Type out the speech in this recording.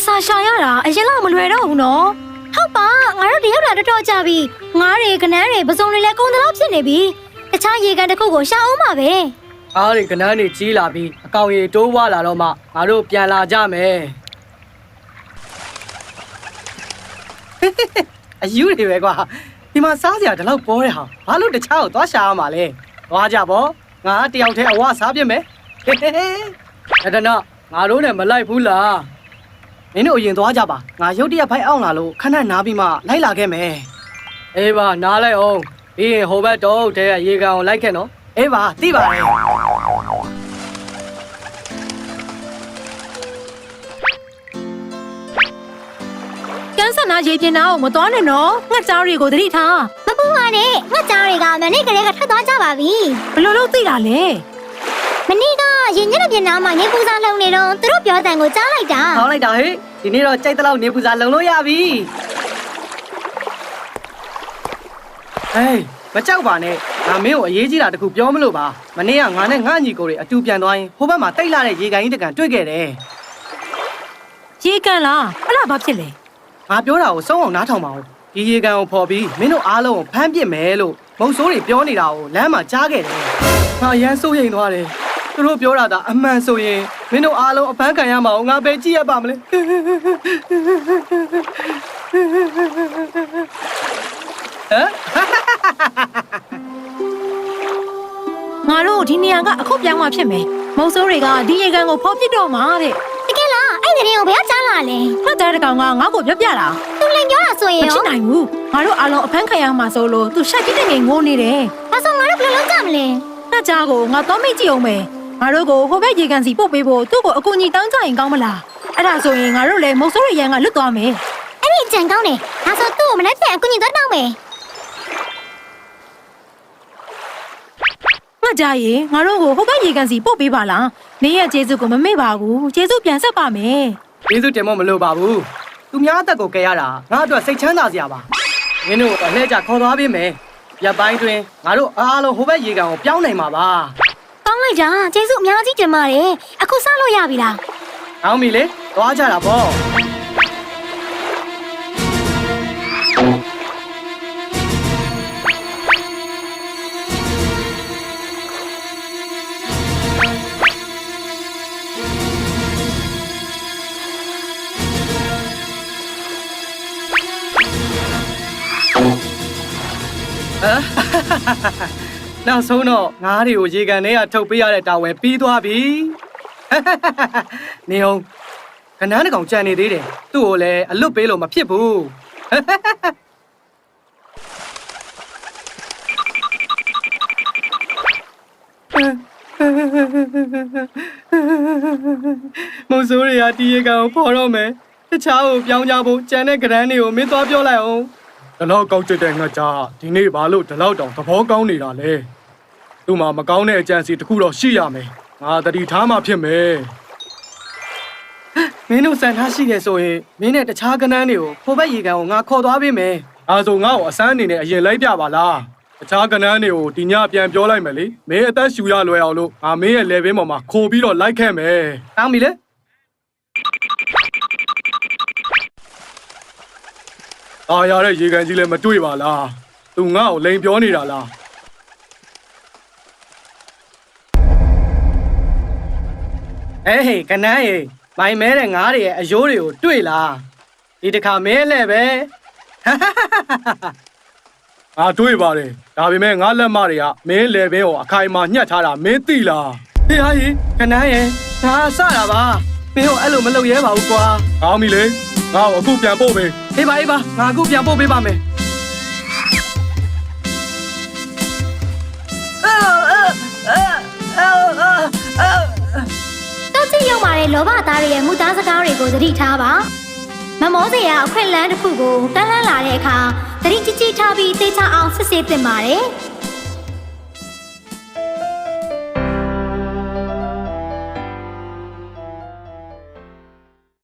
စာရှာရတာအရင်လောက်မလွယ်တော့ဘူးနော်ဟုတ်ပါငါတို့တယောက်တာတော်ကြပြီငါးတွေကနန်းတွေပစုံတွေလည်းကုန်တော့ဖြစ်နေပြီတခြားရေကန်တစ်ခုကိုရှာအောင်ပါပဲအားတွေကနန်းတွေကြီးလာပြီးအကောင်ရီတိုးဝလာတော့မှငါတို့ပြန်လာကြမယ်အယူတွေပဲကွာဒီမှာစားစရာဒီလောက်ပေါ်တဲ့ဟာဘာလို့တခြားကိုသွားရှာရမှာလဲသွားကြပေါ့ငါတယောက်တည်းအဝစားပြစ်မယ်အဲ့ဒါတော့ငါတို့နဲ့မလိုက်ဘူးလားမင်းတို့အရင်သွားကြပါငါရုတ်တရက်ဖိုက်အောင်လာလို့ခဏနားပြီးမှလိုက်လာခဲ့မယ်အေးပါနားလိုက်အောင်ပြီးရင်ဟိုဘက်တော့တဲရေကန်ကိုလိုက်ခဲ့နော်အေးပါသိပါတယ်ကန်းစနာရေပြင်နာကိုမတော်နဲ့နော်ငှက်ကြားတွေကိုသတိထားမပူပါနဲ့ငှက်ကြားတွေကမနေ့ကလေးကထွက်သွားကြပါပြီဘယ်လိုလုပ်သိတာလဲမနေ့ကရင်ညက်ပြင်နာမှာနေပူစာလုံနေတော့သူတို့ပြောတဲ့ကိုကြားလိုက်တာဟောလိုက်တာဟေ့ဒီနေ့တော့ကြိုက်တဲ့လောက်နေပူစာလုံလို့ရပြီဟေးမကြောက်ပါနဲ့ငါမင်းကိုအရေးကြီးတာတခုပြောမလို့ပါမနေ့ကငါနဲ့ငါညီကိုတွေအတူပြန်သွားရင်ဟိုဘက်မှာတိတ်လာတဲ့ရေကန်ကြီးတကန်တွေ့ခဲ့တယ်ရေကန်လားအဲ့ဒါဘာဖြစ်လဲငါပြောတာကိုစုံအောင်နားထောင်ပါဦးဒီရေကန်ကိုဖော်ပြီးမင်းတို့အားလုံးကိုဖမ်းပစ်မယ်လို့မုတ်ဆိုးတွေပြောနေတာကိုလမ်းမှာကြားခဲ့တယ်ငါအရန်စိုးရိမ်သွားတယ်သူတို့ပြောတာအမှန်ဆိုရင်မင်းတို့အားလုံးအဖမ်းခံရမှာကိုငါပဲကြည့်ရပါမလဲငါတို့ဒီနေရာကအခုပြောင်းမှဖြစ်မယ်မုံစိုးတွေကဒီရေကန်ကိုဖောက်ပစ်တော့မှာတဲ့တကယ်လားအဲ့ဒီနေကိုဘယ်ကကြားလာလဲဖတ်တဲ့ကောင်ကငါ့ကိုပြောပြတာသူလည်းပြောတာဆိုရင်ရောမဖြစ်နိုင်ဘူးငါတို့အားလုံးအဖမ်းခံရမှာဆိုလို့သူရှက်ကြီးတဲ့ငယ်ငိုးနေတယ်ဒါဆိုငါတို့ဘယ်လိုလုပ်ကြမလဲနှက်ကြားကိုငါတော့မိတ်ကြည့်အောင်မယ်ငါတို့ကိုဟိုဘက်ရေကန်စီပို့ပေးဖို့သူ့ကိုအကူအညီတောင်းကြရင်ကောင်းမလားအဲ့ဒါဆိုရင်ငါတို့လည်းမုံစိုးတွေရန်ကလွတ်သွားမယ်အဲ့ဒီကြံကောင်းတယ်ဒါဆိုသူ့ကိုမနေ့ပြန်အကူအညီတော့တောင်းမယ်ငါကြရင်ငါတို့ကိုဟိုဘက်ရေကန်စီပို့ပေးပါလားနေရဲ့ကျေးဇူးကိုမမေ့ပါဘူးကျေးဇူးပြန်ဆက်ပါမယ်ကျေးဇူးတင်မလို့ပါဘူးသူများအသက်ကိုကယ်ရတာငါအတွက်စိတ်ချမ်းသာစရာပါမင်းတို့အလှည့်ကြခေါ်သွားပေးမယ်ရပ်ပိုင်းတွင်ငါတို့အားလုံးဟိုဘက်ရေကန်ကိုပြောင်းနိုင်မှာပါကောင်းလိုက်တာကျေးဇူးအများကြီးတင်ပါတယ်အခုစလို့ရပြီလားအောင်ပြီလေသွားကြတာပေါ့နောက်ဆုံးတော့ငါးတွေကိုရေကန်ထဲကထုတ်ပေးရတဲ့တာဝန်ပြီးသွားပြီနေအောင်ကနန်းတကောင်ကြံနေသေးတယ်သူ့ကိုလည်းအလွတ်ပေးလို့မဖြစ်ဘူးမုံစိုးတွေကဒီရေကန်ကိုဖော်တော့မယ်တခြားကိုပြောင်းကြဖို့ကြံတဲ့ကနန်းတွေကိုမင်းသွားပြောလိုက်အောင်ဒီလောက်ကောက်ကျတဲ့ငှက်ကြားဒီနေ့ဘာလို့ဒီလောက်တောင်သဘောကောင်းနေတာလဲသူ့မှာမကောင်းတဲ့အကြံစီတစ်ခုတော့ရှိရမယ်ငါတတိထားမှဖြစ်မယ်မင်းတို့စံထားရှိတယ်ဆိုရင်မင်းနဲ့တခြားကနန်းတွေကိုဟိုဘက်ရေကန်ကိုငါခေါ်သွားပေးမယ်အဲဆိုငါ့ကိုအစမ်းအနေနဲ့အရင်လိုက်ပြပါလားတခြားကနန်းတွေကိုဒီညပြန်ပြောလိုက်မယ်လေမင်းအသက်ရှူရလွယ်အောင်လို့ငါမင်းရဲ့လေဘင်းပေါ်မှာခိုးပြီးတော့လိုက်ခဲ့မယ်တောင်းပြီလေအားရတဲ့ရေကန်ကြီးလည်းမတွေ့ပါလားသူငါ့ကိုလိန်ပြောနေတာလားဟေးကနန်းရေမိုင်မဲတဲ့ငါးတွေရဲ့အယိုးတွေကိုတွေ့လားဒီတစ်ခါမဲလဲပဲငါတွေ့ပါတယ်ဒါပေမဲ့ငါလက်မတွေကမင်းလေဘင်းကိုအခိုင်အမာညှက်ထားတာမင်းသိလားဟေးဟာကြီးကနန်းရေငါစတာပါမင်းကိုအဲ့လိုမလုပ်ရဲပါဘူးကွာကောင်းပြီလေငါ့ကိုအခုပြန်ပို့ပေးအေးပါငါအခုပြန်ပို့ပေးပါမယ်တောက်ချရောက်ပါတဲ့လောဘသားတွေရဲ့မူသားစကားတွေကိုသတိထားပါမမောစရာအခွင့်အလမ်းတစ်ခုကိုတန်းလန်းလာတဲ့အခါသတိကြီးကြီးထားပြီးသိချအောင်စစ်ဆေးသင့်ပါတယ်